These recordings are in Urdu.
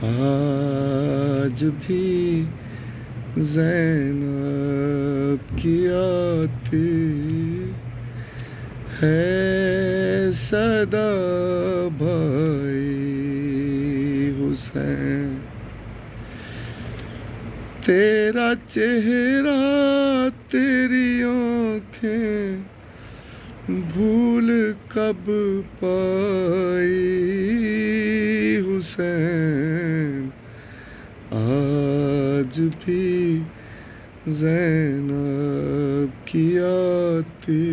آج بھی زینب کی آتی ہے صدا بھائی حسین، تیرا چہرہ تیری آنکھیں بھول کب پائی حسین، آج بھی زینب کی آتی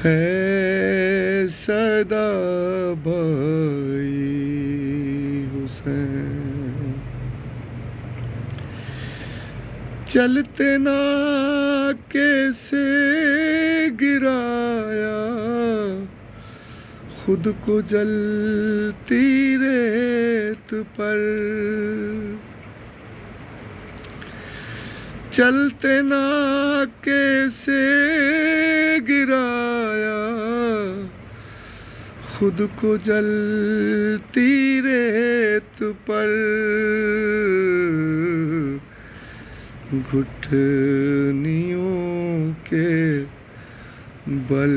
ہے صدا بھائی حسین، چلتے نا کیسے گرایا خود کو جلتی ریت پر، چلتے نا کیسے گرایا خود کو جلتی ریت پر، گھٹنیوں کے بل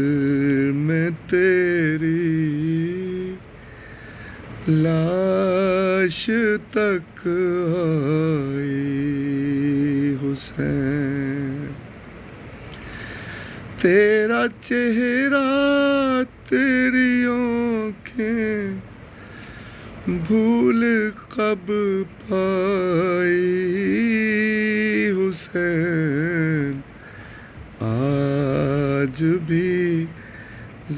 میں تیری لاش تک آئی حسین، تیرا چہرہ تیری آنکھیں بھول کب پائی حسین، آج بھی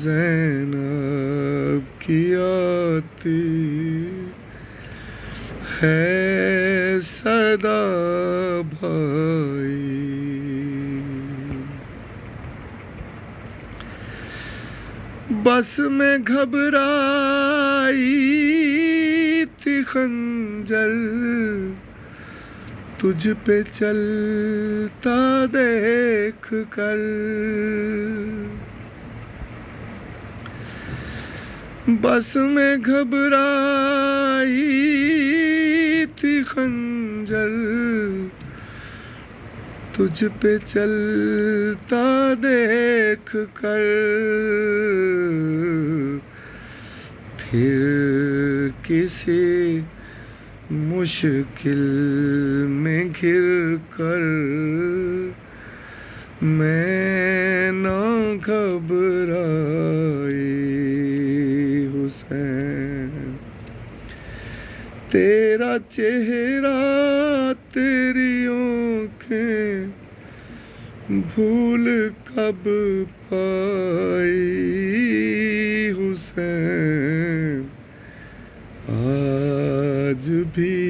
زینب کی آتی ہے صدا بھائی، بس میں گھبرائی تھی خنجر تجھ پہ چلتا دیکھ کر، بس میں گھبرائی تھی خنجر تجھ پہ چلتا دیکھ کر، پھر کسی مشکل میں گر کر میں نہ گھبرائی حسین، تیرا چہرہ تیری آنکھیں بھول کب پائی حسین، آج بھی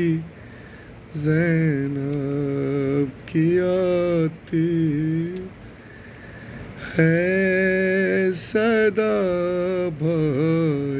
زینب کی آتی ہے صدا بھائی۔